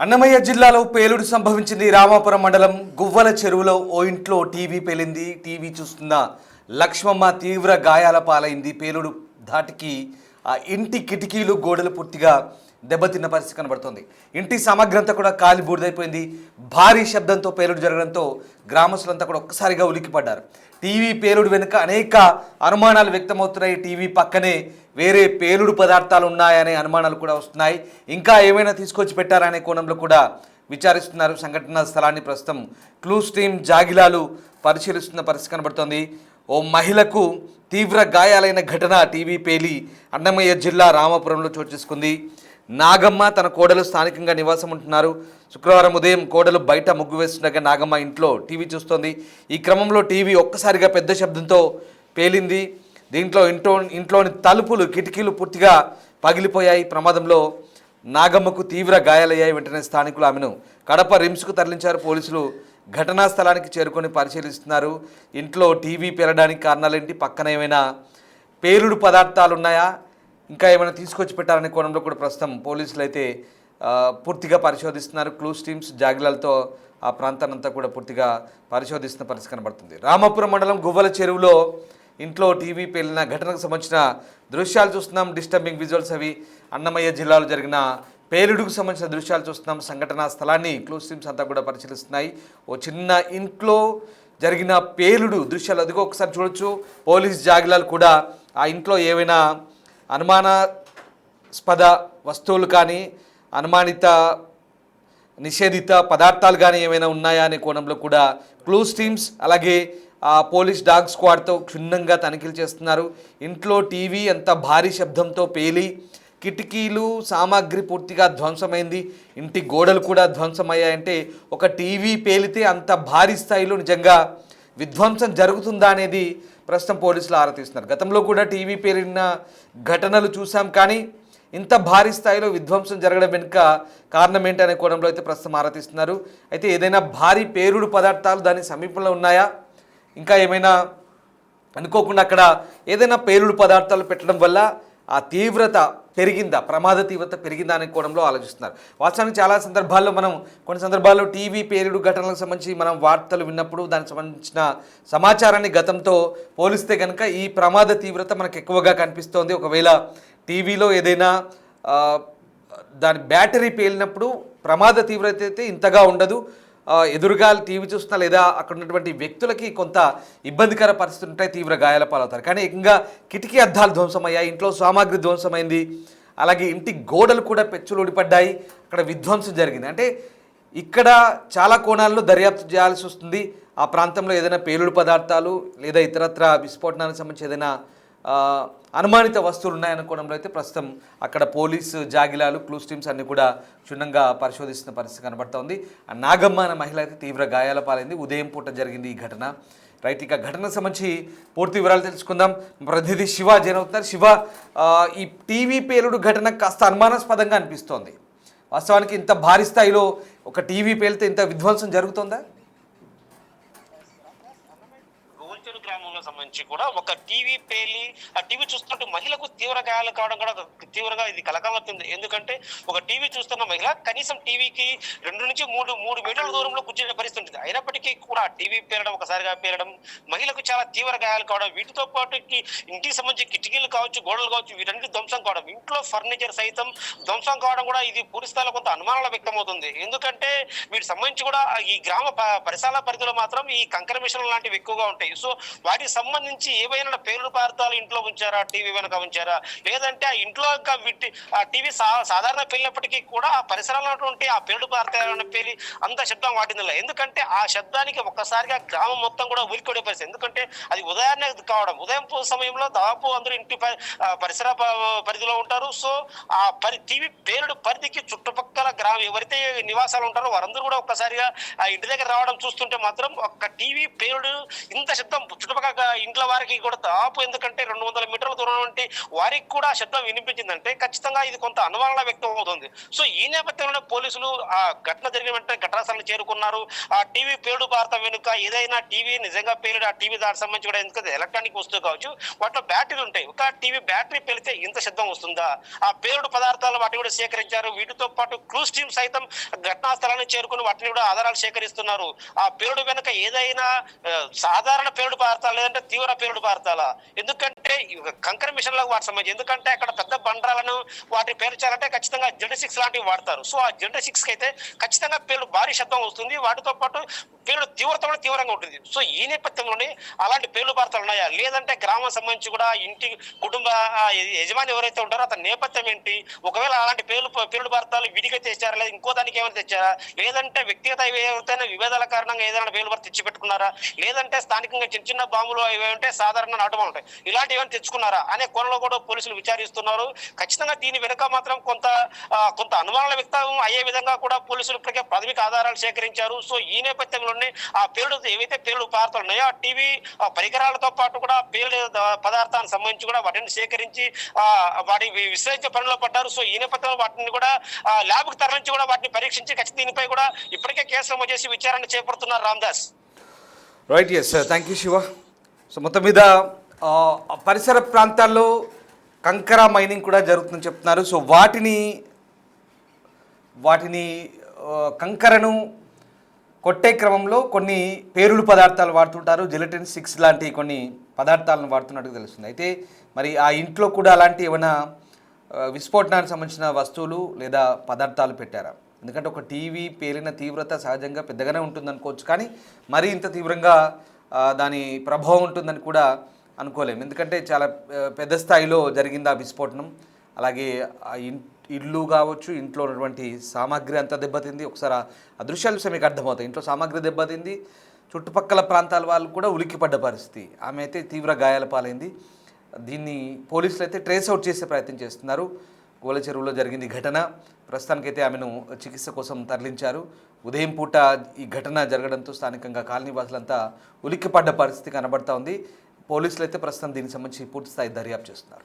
అన్నమయ్య జిల్లాలో పేలుడు సంభవించింది. రామాపురం మండలం గువ్వల చెరువులో ఓ ఇంట్లో టీవీ పేలింది. టీవీ చూస్తున్న లక్ష్మమ్మ తీవ్ర గాయాల పాలైంది. పేలుడు ధాటికి ఆ ఇంటి కిటికీలు గోడలు పూర్తిగా దెబ్బతిన్న పరిస్థితి కనబడుతోంది. ఇంటి సమగ్రంతా కూడా కాలి బూడిదైపోయింది. భారీ శబ్దంతో పేలుడు జరగడంతో గ్రామస్తులంతా కూడా ఒక్కసారిగా ఉలిక్కిపడ్డారు. టీవీ పేలుడు వెనుక అనేక అనుమానాలు వ్యక్తమవుతున్నాయి. టీవీ పక్కనే వేరే పేలుడు పదార్థాలు ఉన్నాయనే అనుమానాలు కూడా వస్తున్నాయి. ఇంకా ఏమైనా తీసుకొచ్చి పెట్టారనే కోణంలో కూడా విచారిస్తున్నారు. సంఘటనా స్థలాన్ని ప్రస్తుతం క్లూస్ టీమ్ జాగిలాలు పరిశీలిస్తున్న పరిస్థితి కనబడుతోంది. ఓ మహిళకు తీవ్ర గాయాలైన ఘటన టీవీ పేలి అన్నమయ్య జిల్లా రామాపురంలో చోటు చేసుకుంది. నాగమ్మ తన కోడలు స్థానికంగా నివాసం ఉంటున్నారు. శుక్రవారం ఉదయం కోడలు బయట ముగ్గు వేస్తుండగా నాగమ్మ ఇంట్లో టీవీ చూస్తోంది. ఈ క్రమంలో టీవీ ఒక్కసారిగా పెద్ద శబ్దంతో పేలింది. దీంట్లో ఇంట్లోని తలుపులు కిటికీలు పూర్తిగా పగిలిపోయాయి. ప్రమాదంలో నాగమ్మకు తీవ్ర గాయాలయ్యాయి. వెంటనే స్థానికులు ఆమెను కడప రిమ్స్కు తరలించారు. పోలీసులు ఘటనా స్థలానికి చేరుకొని పరిశీలిస్తున్నారు. ఇంట్లో టీవీ పేలడానికి కారణాలేంటి, పక్కన ఏమైనా పేలుడు పదార్థాలు ఉన్నాయా, ఇంకా ఏమైనా తీసుకొచ్చి పెట్టారనే కోణంలో కూడా ప్రస్తుతం పోలీసులు అయితే పూర్తిగా పరిశోధిస్తున్నారు. క్లూస్ టీమ్స్ జాగిలాలతో ఆ ప్రాంతాన్ని అంతా కూడా పూర్తిగా పరిశోధిస్తున్న పరిస్థితి కనబడుతుంది. రామాపురం మండలం గువ్వల చెరువులో ఇంట్లో టీవీ పేలిన ఘటనకు సంబంధించిన దృశ్యాలు చూస్తున్నాం. డిస్టర్బింగ్ విజువల్స్ అవి. అన్నమయ్య జిల్లాలో జరిగిన పేలుడుకు సంబంధించిన దృశ్యాలు చూస్తున్నాం. సంఘటనా స్థలాన్ని క్లూస్ టీమ్స్ అంతా కూడా పరిశీలిస్తున్నాయి. ఓ చిన్న ఇంట్లో జరిగిన పేలుడు దృశ్యాలు అదిగో ఒకసారి చూడొచ్చు. పోలీస్ జాగిలాలు కూడా ఆ ఇంట్లో ఏవైనా అనుమానాస్పద వస్తువులు కానీ అనుమానిత నిషేధిత పదార్థాలు కానీ ఏమైనా ఉన్నాయా అనే కోణంలో కూడా క్లూస్ టీమ్స్ అలాగే పోలీస్ డాగ్ స్క్వాడ్తో క్షుణ్ణంగా తనిఖీలు చేస్తున్నారు. ఇంట్లో టీవీ అంత భారీ శబ్దంతో పేలి కిటికీలు సామాగ్రి పూర్తిగా ధ్వంసమైంది. ఇంటి గోడలు కూడా ధ్వంసమయ్యాయంటే ఒక టీవీ పేలితే అంత భారీ స్థాయిలో నిజంగా విధ్వంసం జరుగుతుందా అనేది ప్రస్తుతం పోలీసులు ఆరా తీస్తున్నారు. గతంలో కూడా టీవీ పేలిన ఘటనలు చూసాం, కానీ ఇంత భారీ స్థాయిలో విధ్వంసం జరగడం వెనుక కారణం ఏంటనే కోణంలో అయితే ప్రస్తుతం ఆరా తీస్తున్నారు. అయితే ఏదైనా భారీ పేలుడు పదార్థాలు దాని సమీపంలో ఉన్నాయా, ఇంకా ఏమైనా అనుకోకుండా అక్కడ ఏదైనా పేలుడు పదార్థాలు పెట్టడం వల్ల ఆ తీవ్రత పెరిగిందా, ప్రమాద తీవ్రత పెరిగిందా అనే కోణంలో ఆలోచిస్తున్నారు. వాస్తవానికి చాలా సందర్భాల్లో కొన్ని సందర్భాల్లో టీవీ పేలుడు ఘటనలకు సంబంధించి మనం వార్తలు విన్నప్పుడు దానికి సంబంధించిన సమాచారాన్ని గతంతో పోలిస్తే కనుక ఈ ప్రమాద తీవ్రత మనకు ఎక్కువగా కనిపిస్తోంది. ఒకవేళ టీవీలో ఏదైనా దాని బ్యాటరీ పేలినప్పుడు ప్రమాద తీవ్రత అయితే ఇంతగా ఉండదు. ఎదురుగా టీవీ చూస్తున్నా లేదా అక్కడ ఉన్నటువంటి వ్యక్తులకి కొంత ఇబ్బందికర పరిస్థితులు ఉంటాయి, తీవ్ర గాయాల పాలవుతారు. కానీ ఇంకా కిటికీ అద్దాలు ధ్వంసమయ్యాయి, ఇంట్లో సామాగ్రి ధ్వంసమైంది, అలాగే ఇంటి గోడలు కూడా పెచ్చులు ఊడిపడ్డాయి, అక్కడ విధ్వంసం జరిగింది. అంటే ఇక్కడ చాలా కోణాల్లో దర్యాప్తు చేయాల్సి వస్తుంది. ఆ ప్రాంతంలో ఏదైనా పేలుడు పదార్థాలు లేదా ఇతరత్ర విస్ఫోటనానికి సంబంధించి ఏదైనా అనుమానిత వస్తువులు ఉన్నాయన్న కోణంలో అయితే ప్రస్తుతం అక్కడ పోలీసు జాగిలాలు క్లూస్ టీమ్స్ అన్ని కూడా క్షుణ్ణంగా పరిశోధిస్తున్న పరిస్థితి కనబడుతోంది. ఆ నాగమ్మ అనే మహిళ అయితే తీవ్ర గాయాల పాలైంది. ఉదయం పూట జరిగింది ఈ ఘటన. రైట్, ఇక ఘటనకు సంబంధించి పూర్తి వివరాలు తెలుసుకుందాం. ప్రతినిధి శివ జైన్ అవుతున్నారు. శివ, ఈ టీవీ పేలుడు ఘటన కాస్త అనుమానాస్పదంగా అనిపిస్తోంది. వాస్తవానికి ఇంత భారీ స్థాయిలో ఒక టీవీ పేలితే ఇంత విధ్వంసం జరుగుతుందా? గ్రామంలో సంబంధించి కూడా ఒక టీవీ పేలి ఆ టీవీ చూస్తుంటే మహిళకు తీవ్ర గాయాలు కావడం కూడా తీవ్రంగా ఇది కలకలవుతుంది. ఎందుకంటే ఒక టీవీ చూస్తున్న మహిళ కనీసం టీవీకి 2 నుంచి 3 మీటర్ల దూరంలో కూర్చునే పరిస్థితి ఉంటుంది. అయినప్పటికీ కూడా టీవీ పేలడం, ఒకసారిగా పేలడం మహిళకు చాలా తీవ్ర గాయాలు కావడం, వీటితో పాటు ఇంటికి సంబంధించి కిటికీలు కావచ్చు, గోడలు కావచ్చు, వీటన్నిటి ధ్వంసం కావడం, ఇంట్లో ఫర్నిచర్ సైతం ధ్వంసం కావడం కూడా ఇది పూర్తి స్థాయిలో కొంత అనుమానాలు వ్యక్తమవుతుంది. ఎందుకంటే వీటికి సంబంధించి కూడా ఈ గ్రామ పరిసరాల పరిధిలో మాత్రం ఈ కంకర మిషన్లు లాంటివి ఎక్కువగా ఉంటాయి. సో వాటికి సంబంధించి ఏవైనా పేలుడు పదార్థాలు ఇంట్లో ఉంచారా, టీవీ వెనక ఉంచారా, లేదంటే ఆ ఇంట్లో ఆ టీవీ సాధారణ పేలినప్పటికీ కూడా ఆ పరిసరాల్లో ఉంటే ఆ పేలుడు పదార్థాలను పేలి అంత శబ్దం వాటిందిలే. ఎందుకంటే ఆ శబ్దానికి ఒక్కసారిగా గ్రామం మొత్తం కూడా ఉలిక్కొడే పరిస్థితి. ఎందుకంటే అది ఉదయాన్నే కావడం, ఉదయం సమయంలో దాదాపు అందరూ ఇంటి పరిసర పరిధిలో ఉంటారు. సో ఆ టీవీ పేలుడు పరిధికి చుట్టుపక్కల గ్రామం ఎవరైతే నివాసాలు ఉంటారో వారందరూ కూడా ఒక్కసారిగా ఆ ఇంటి దగ్గర రావడం చూస్తుంటే మాత్రం ఒక్క టీవీ పేలుడు ఇంత శబ్దం చుట్టుపక్కల ఇంట్లో వారికి కూడా దాపు, ఎందుకంటే 200 మీటర్ల దూరం నుండి వారికి కూడా శబ్దం వినిపించిందంటే ఖచ్చితంగా ఇది కొంత అనుమానం వ్యక్తం అవుతుంది. సో ఈ నేపథ్యంలో పోలీసులు ఆ ఘటన జరిగిన వెంటనే ఘటనా స్థలానికి చేరుకున్నారు. ఆ టీవీ పేలుడు భారత వెనుక ఏదైనా టీవీ నిజంగా పేలుడు, ఆ టీవీ దానికి సంబంధించి కూడా ఎందుకంటే ఎలక్ట్రానిక్ వస్తువు కావచ్చు, వాటిలో బ్యాటరీలు ఉంటాయి. ఒక టీవీ బ్యాటరీ పేలితే ఇంత శబ్దం వస్తుందా? ఆ పేలుడు పదార్థాలు వాటిని కూడా సేకరించారు. వీటితో పాటు క్రూస్ టీమ్ సైతం ఘటనా స్థలాన్ని చేరుకుని వాటిని కూడా ఆధారాలు సేకరిస్తున్నారు. ఆ పేలుడు వెనుక ఏదైనా సాధారణ పేలుడు పదార్థాలు లేదంటే తీవ్ర పేలుడు పదార్థాలా? ఎందుకంటే కంకర మిషన్ లకు వాటి సంబంధించి, ఎందుకంటే అక్కడ పెద్ద బండరాలను వాటిని పేర్చాలంటే ఖచ్చితంగా జెడ్6 లాంటివి వాడతారు. సో ఆ జెడ్6 కి అయితే ఖచ్చితంగా పేలుడు భారీ శబ్దం వస్తుంది. వాటితో పాటు పేలుడు తీవ్రత కూడా తీవ్రంగా ఉంటుంది. సో ఈ నేపథ్యంలోనే అలాంటి పేలుడు పదార్థాలు ఉన్నాయా, లేదంటే గ్రామం సంబంధించి కూడా ఇంటి కుటుంబ యజమాని ఎవరైతే ఉంటారో అతని నేపథ్యం ఏంటి, ఒకవేళ అలాంటి పేలుడు పదార్థాలు వీటికైతే తెచ్చారా, లేదా ఇంకో దానికి ఏమైనా తెచ్చారా, లేదంటే వ్యక్తిగత ఏవైనా విభేదాల కారణంగా ఏదైనా పేలుడు పదార్థాలు తెచ్చి పెట్టుకున్నారా, లేదంటే స్థానికంగా చిన్న చిన్న బాంబులు ఏమంటే సాధారణ నాటుబా ఉంటాయి, ఇలాంటి ఏమైనా తెచ్చుకున్నారా అనే కోణంలో కూడా పోలీసులు విచారిస్తున్నారు. ఖచ్చితంగా దీని వెనుక మాత్రం కొంత అనుమానాల వ్యక్తం అయ్యే విధంగా కూడా పోలీసులు ఇప్పటికే ప్రాథమిక ఆధారాలు సేకరించారు. సో ఈ నేపథ్యంలోనే ఆ పేలుడు ఏవైతే పేలుడు పదార్థాలు ఉన్నాయో ఆ టీవీ పరికరాలతో పాటు కూడా పేలుడు పదార్థానికి సంబంధించి కూడా వాటిని సేకరించి వాటి విశ్లేషించే పనిలో పడ్డారు. సో ఈ నేపథ్యంలో వాటిని కూడా ల్యాబ్కు తరలించి కూడా వాటిని పరీక్షించి ఖచ్చితంగా దీనిపై కూడా ఇప్పటికే కేసు నమోదు చేసి విచారణ చేపడుతున్నారు. Ramdas. Right, yes, thank you Shiva. So మొత్తం మీద పరిసర ప్రాంతాల్లో కంకర మైనింగ్ కూడా జరుగుతుందని చెప్తున్నారు. సో వాటిని కంకరను కొట్టే క్రమంలో కొన్ని పేలుడు పదార్థాలు వాడుతుంటారు. జిలటిన్ 6 లాంటి కొన్ని పదార్థాలను వాడుతున్నట్టు తెలుస్తుంది. అయితే మరి ఆ ఇంట్లో కూడా అలాంటి ఏమైనా విస్ఫోటనానికి సంబంధించిన వస్తువులు లేదా పదార్థాలు పెట్టారా? ఎందుకంటే ఒక టీవీ పేలిన తీవ్రత సహజంగా పెద్దగానే ఉంటుందనుకోవచ్చు, కానీ మరీ ఇంత తీవ్రంగా దాని ప్రభావం ఉంటుందని కూడా అనుకోలేము. ఎందుకంటే చాలా పెద్ద స్థాయిలో జరిగింది ఆ విస్ఫోటనం. అలాగే ఆ ఇల్లు కావచ్చు, ఇంట్లో ఉన్నటువంటి సామాగ్రి అంతా దెబ్బతింది. ఒకసారి ఆ దృశ్యాలు చూస్తే మీకు అర్థమవుతాయి. ఇంట్లో సామాగ్రి దెబ్బతింది, చుట్టుపక్కల ప్రాంతాల వాళ్ళు కూడా ఉలిక్కిపడ్డ పరిస్థితి. ఆమె అయితే తీవ్ర గాయాల పాలైంది. దీన్ని పోలీసులు అయితే ట్రేస్ అవుట్ చేసే ప్రయత్నం చేస్తున్నారు. గోల చెరువులో జరిగింది ఘటన. ప్రస్తుతానికైతే ఆమెను చికిత్స కోసం తరలించారు. ఉదయం పూట ఈ ఘటన జరగడంతో స్థానికంగా కాలనీ వాసులంతా ఉలిక్కిపడ్డ పరిస్థితి కనబడతా ఉంది. పోలీసులు అయితే ప్రస్తుతం దీనికి సంబంధించి పూర్తి స్థాయి దర్యాప్తు చేస్తున్నారు.